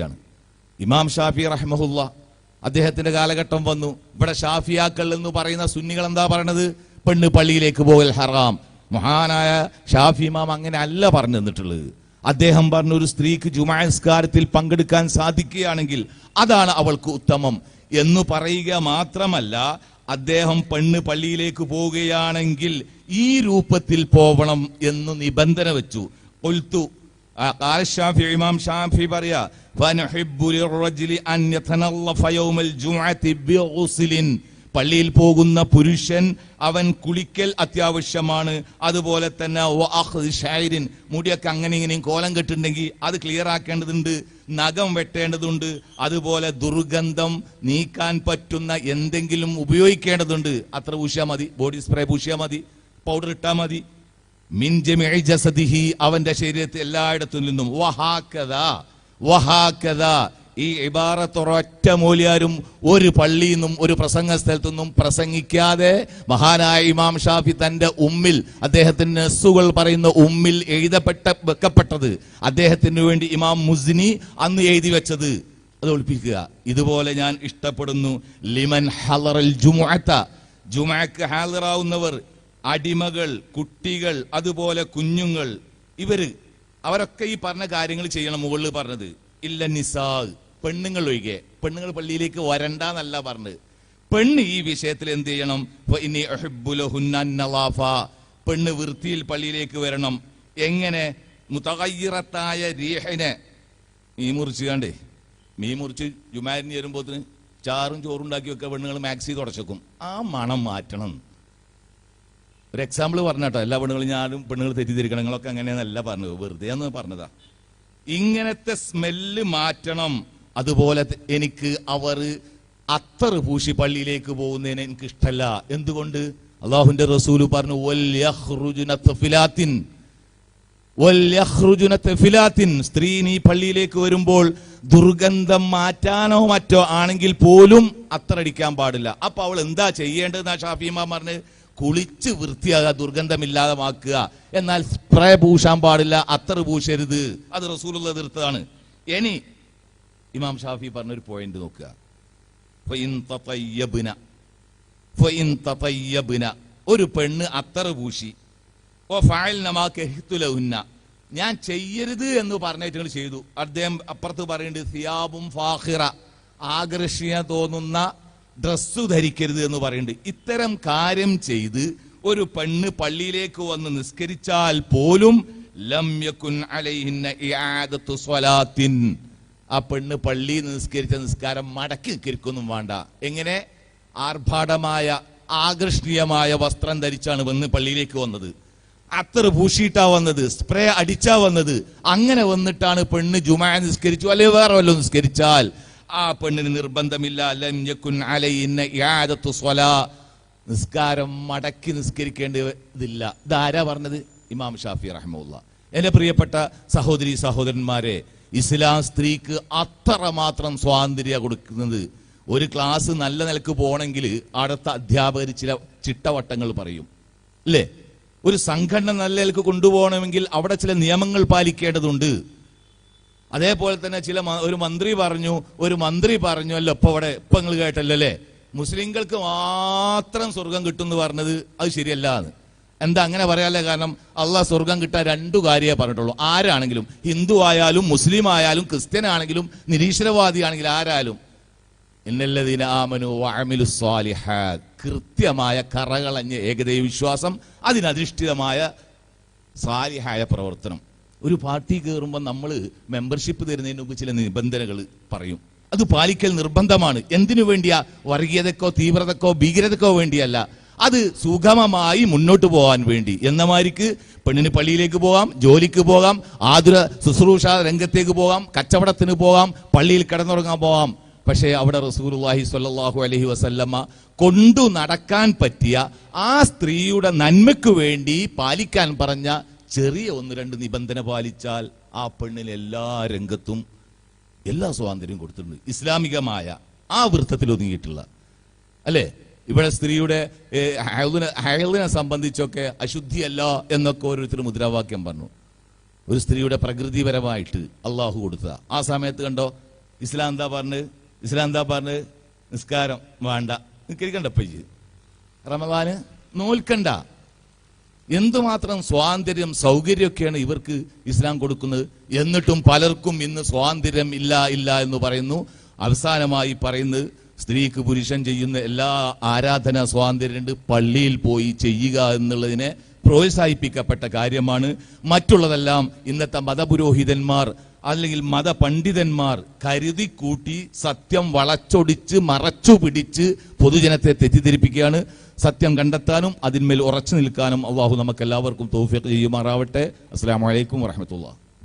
ാണ് ഇമാം ഷാഫി റഹ്മഹുല്ല അദ്ദേഹത്തിന്റെ കാലഘട്ടം വന്നു. ഇവിടെ ഷാഫിയാക്കൾ എന്ന് പറയുന്ന സുന്നികൾ എന്താ പറയണത്? പെണ്ണ് പള്ളിയിലേക്ക് പോകൽ ഹറാം. മഹാനായ ഷാഫി ഇമാം അങ്ങനെ അല്ല പറഞ്ഞു തന്നിട്ടുള്ളത്. അദ്ദേഹം പറഞ്ഞു, ഒരു സ്ത്രീക്ക് ജുമാ നിസ്കാരത്തിൽ പങ്കെടുക്കാൻ സാധിക്കുകയാണെങ്കിൽ അതാണ് അവൾക്ക് ഉത്തമം എന്ന് പറയുക മാത്രമല്ല, അദ്ദേഹം പെണ്ണ് പള്ളിയിലേക്ക് പോവുകയാണെങ്കിൽ ഈ രൂപത്തിൽ പോവണം എന്ന് നിബന്ധന വെച്ചു. കൊൽത്തു ഇമാം ഷാഫി പറയാ, പള്ളിയിൽ പോകുന്ന പുരുഷൻ അവൻ കുളിക്കൽ അത്യാവശ്യമാണ്. അതുപോലെ തന്നെ മുടിയൊക്കെ അങ്ങനെ ഇങ്ങനെയും കോലം കെട്ടുണ്ടെങ്കിൽ അത് ക്ലിയർ ആക്കേണ്ടതുണ്ട്, നഖം വെട്ടേണ്ടതുണ്ട്, അതുപോലെ ദുർഗന്ധം നീക്കാൻ പറ്റുന്ന എന്തെങ്കിലും ഉപയോഗിക്കേണ്ടതുണ്ട്. അത്ര പൂശിയാൽ മതി, ബോഡി സ്പ്രേ പൂശിയാൽ മതി, പൗഡർ ഇട്ടാൽ മതി. മിൻ ജമീഇ ജസദിഹി, അവന്റെ ശരീരത്തിൽ എല്ലായിടത്തു നിന്നും. വഹാകദാ ഈ ഇബാറത്ത് ഒരൊറ്റ മൂല്യാരും ഒരു പള്ളിയിൽ നിന്നും ഒരു പ്രസംഗ സ്ഥലത്തു നിന്നും പ്രസംഗിക്കാതെ മഹാനായ ഇമാം ഷാഫി തന്റെ ഉമ്മിൽ, അദ്ദേഹത്തിന്റെ നസ്സുകൾ പറയുന്ന ഉമ്മിൽ വെക്കപ്പെട്ടത് അദ്ദേഹത്തിന് വേണ്ടി ഇമാം മുസ്നി അന്ന് എഴുതി വെച്ചത്, അത് ഒളിപ്പിക്കുക. ഇതുപോലെ ഞാൻ ഇഷ്ടപ്പെടുന്നു. ലിമൻ ഹളറൽ ജുമുഅത, ജുമുഅക്ക് ഹാളിറാവുന്നവർ, അടിമകൾ, കുട്ടികൾ, അതുപോലെ കുഞ്ഞുങ്ങൾ, അവരൊക്കെ ഈ പറഞ്ഞ കാര്യങ്ങൾ ചെയ്യണം. മുകളിൽ പറഞ്ഞത് ഇല്ല നിസാ, പെണ്ണുങ്ങൾ ഒഴികെ. പെണ്ണുങ്ങൾ പള്ളിയിലേക്ക് വരണ്ടെന്നല്ല പറഞ്ഞത്. പെണ്ണ് ഈ വിഷയത്തിൽ എന്ത് ചെയ്യണം? പെണ്ണ് വൃത്തിയിൽ പള്ളിയിലേക്ക് വരണം. എങ്ങനെ? മുതഗയ്യിറത്തായ റീഹിനെ മീൻ മുറിച്ച് ജുമാരിന് വരുമ്പോത്തിന് ചാറും ചോറുണ്ടാക്കി വെക്കുക. പെണ്ണുങ്ങൾ മാക്സി തുടച്ചേക്കും. ആ മണം മാറ്റണം. ഒരു എക്സാമ്പിൾ പറഞ്ഞാട്ടോ, എല്ലാ പെണ്ണുങ്ങളും ഞാനും പെണ്ണുങ്ങൾ തെറ്റിദ്ധരിക്കണം, നിങ്ങളൊക്കെ അങ്ങനെയെന്നല്ല പറഞ്ഞത്, വെറുതെ എന്ന് പറഞ്ഞതാ. ഇങ്ങനത്തെ സ്മെല്ല് മാറ്റണം. അതുപോലെ എനിക്ക് അവർ അത്തർ പൂശി പള്ളിയിലേക്ക് പോകുന്നതിന് എനിക്ക് ഇഷ്ടമല്ല. എന്തുകൊണ്ട്? അള്ളാഹുവിന്റെ റസൂല് പറഞ്ഞു, സ്ത്രീ നീ പള്ളിയിലേക്ക് വരുമ്പോൾ ദുർഗന്ധം മാറ്റാനോ മറ്റോ ആണെങ്കിൽ പോലും അത്തറടിക്കാൻ പാടില്ല. അപ്പൊ അവൾ എന്താ ചെയ്യേണ്ടതെന്നാ ഷാഫി ഇമാം പറഞ്ഞ്, കുളിച്ച് വൃത്തിയാകുക, ദുർഗന്ധമില്ലാതെമാക്കുക. എന്നാൽ സ്പ്രേ പൂശാൻ പാടില്ല, അത്തർ പൂശരുത്. അത് റസൂലുള്ള എതിർത്തതാണ്. ഇനി ഇമാം ഷാഫി പറഞ്ഞൊരു പോയിന്റ് നോക്കുക. ഒരു പെണ്ണ് അത്തർ പൂശി ഞാൻ ചെയ്യരുത് എന്ന് പറഞ്ഞിട്ട് ചെയ്തു. അദ്ദേഹം അപ്പുറത്ത് പറയുന്നുണ്ട്, സിയാബും ഫാഖിറ, ആകർഷണീയ തോന്നുന്ന ഡ്രസ്സ് ധരിക്കരുത് എന്ന് പറയുന്നുണ്ട്. ഇത്തരം കാര്യം ചെയ്ത് ഒരു പെണ്ണ് പള്ളിയിലേക്ക് വന്ന് നിസ്കരിച്ചാൽ പോലും ലം യകുൻ അലൈഹിന്ന ഇആദത്തു സ്വലാത്തിൻ, ആ പെണ്ണ് പള്ളിയിൽ നിസ്കരിച്ച നിസ്കാരം മടക്കി നിസ്കരിക്കൊന്നും വേണ്ട. എങ്ങനെ? ആർഭാടമായ ആകർഷണീയമായ വസ്ത്രം ധരിച്ചാണ് വന്ന് പള്ളിയിലേക്ക് വന്നത്, അത്തർ പൂശിയിട്ടാ വന്നത്, സ്പ്രേ അടിച്ചാ വന്നത്. അങ്ങനെ വന്നിട്ടാണ് പെണ്ണ് ജുമാ നിസ്കരിച്ചു അല്ലെങ്കിൽ വേറെ വല്ലതും നിസ്കരിച്ചാൽ ആ പെണ്ണിന് നിർബന്ധമില്ല, ലം യകുൻ അലൈഹിന്ന ഇആദത്തു സ്വലാ, നിസ്കാരം മടക്കി നിസ്കരിക്കേണ്ടതില്ല. ഇതാരാ പറഞ്ഞത്? ഇമാം ഷാഫി റഹ്മത്തുള്ളാഹി. എന്റെ പ്രിയപ്പെട്ട സഹോദരി സഹോദരന്മാരെ, ഇസ്ലാം സ്ത്രീക്ക് അത്രമാത്രം സ്വാതന്ത്ര്യം കൊടുക്കുന്നത്. ഒരു ക്ലാസ് നല്ല നിലക്ക് പോകണമെങ്കിൽ അടുത്ത അധ്യാപകർ ചില ചിട്ടവട്ടങ്ങൾ പറയും, അല്ലേ? ഒരു സംഘടന നല്ല നിലക്ക് കൊണ്ടുപോകണമെങ്കിൽ അവിടെ ചില നിയമങ്ങൾ പാലിക്കേണ്ടതുണ്ട്. അതേപോലെ തന്നെ ഒരു മന്ത്രി പറഞ്ഞല്ലോ, ഇപ്പൊ നിങ്ങൾ കേട്ടല്ലോ അല്ലേ, മുസ്ലിങ്ങൾക്ക് മാത്രം സ്വർഗം കിട്ടും എന്ന് പറഞ്ഞത് അത് ശരിയല്ല എന്ന്. എന്താ അങ്ങനെ പറയാല്ലേ? കാരണം അള്ളാഹ് സ്വർഗം കിട്ടാൻ രണ്ടു കാര്യമേ പറഞ്ഞിട്ടുള്ളൂ. ആരാണെങ്കിലും, ഹിന്ദു ആയാലും മുസ്ലിം ആയാലും ക്രിസ്ത്യൻ ആണെങ്കിലും നിരീശ്വരവാദി ആണെങ്കിലും ആരായാലും, ഇന്നല്ലദീന ആമനു വഅമിലു സ്വാലിഹാത്ത്, കൃത്യമായ കറകളഞ്ഞ ഏകദൈവ വിശ്വാസം, അതിനധിഷ്ഠിതമായ സാലിഹായ പ്രവർത്തനം. ഒരു പാർട്ടി കയറുമ്പോൾ നമ്മൾ മെമ്പർഷിപ്പ് തരുന്നതിന് മുമ്പ് ചില നിബന്ധനകൾ പറയും. അത് പാലിക്കൽ നിർബന്ധമാണ്. എന്തിനു വേണ്ടിയാ? വർഗീയതക്കോ തീവ്രതക്കോ ഭീകരതക്കോ വേണ്ടിയല്ല, അത് സുഗമമായി മുന്നോട്ട് പോകാൻ വേണ്ടി. എന്നമാരിക്ക് പെണ്ണിന് പള്ളിയിലേക്ക് പോകാം, ജോലിക്ക് പോകാം, ആതുര ശുശ്രൂഷ രംഗത്തേക്ക് പോകാം, കച്ചവടത്തിന് പോകാം, പള്ളിയിൽ കിടന്നുറങ്ങാൻ പോകാം. പക്ഷേ അവിടെ റസൂലുള്ളാഹി സ്വല്ലല്ലാഹു അലൈഹി വസല്ലമ കൊണ്ടു നടക്കാൻ പറ്റിയ ആ സ്ത്രീയുടെ നന്മയ്ക്ക് വേണ്ടി പാലിക്കാൻ പറഞ്ഞ ചെറിയ ഒന്ന് രണ്ട് നിബന്ധന പാലിച്ചാൽ ആ പെണ്ണിന് എല്ലാ രംഗത്തും എല്ലാ സ്വാതന്ത്ര്യവും കൊടുത്തിട്ടുണ്ട്. ഇസ്ലാമികമായ ആ വൃത്തത്തിൽ ഒതുങ്ങിയിട്ടുള്ള, അല്ലേ? ഇവിടെ സ്ത്രീയുടെ ഹൈളിനെ സംബന്ധിച്ചൊക്കെ അശുദ്ധിയല്ല എന്നൊക്കെ ഓരോരുത്തർ മുദ്രാവാക്യം പറഞ്ഞു. ഒരു സ്ത്രീയുടെ പ്രകൃതിപരമായിട്ട് അള്ളാഹു കൊടുത്തതാ. ആ സമയത്ത് കണ്ടോ ഇസ്ലാം എന്താ പറഞ്ഞ് നിസ്കാരം വേണ്ട, നിസ്കരിക്കണ്ടപ്പ റമദാന് നോൽക്കണ്ട. എന്തുമാത്രം സ്വാതന്ത്ര്യം സൗകര്യമൊക്കെയാണ് ഇവർക്ക് ഇസ്ലാം കൊടുക്കുന്നത്. എന്നിട്ടും പലർക്കും ഇന്ന് സ്വാതന്ത്ര്യം ഇല്ല എന്ന് പറയുന്നു. അവസാനമായി പറയുന്നത് സ്ത്രീക്ക് പുരുഷൻ ചെയ്യുന്ന എല്ലാ ആരാധനാ സ്വാതന്ത്ര്യമുണ്ട്, പള്ളിയിൽ പോയി ചെയ്യുക എന്നുള്ളതിനെ പ്രോത്സാഹിപ്പിക്കപ്പെട്ട കാര്യമാണ്. മറ്റുള്ളതെല്ലാം ഇന്നത്തെ മതപുരോഹിതന്മാർ അല്ലെങ്കിൽ മതപണ്ഡിതന്മാർ കരുതി കൂട്ടി സത്യം വളച്ചൊടിച്ച് മറച്ചു പിടിച്ച് പൊതുജനത്തെ തെറ്റിദ്ധരിപ്പിക്കുകയാണ്. സത്യം കണ്ടെത്താനും അതിന്മേൽ ഉറച്ചു നിൽക്കാനും അള്ളാഹു നമുക്ക് എല്ലാവർക്കും തൗഫീഖ് ചെയ്യുമാറാവട്ടെ. അസ്സലാമു അലൈക്കും വറഹ്മത്തുള്ളാഹി.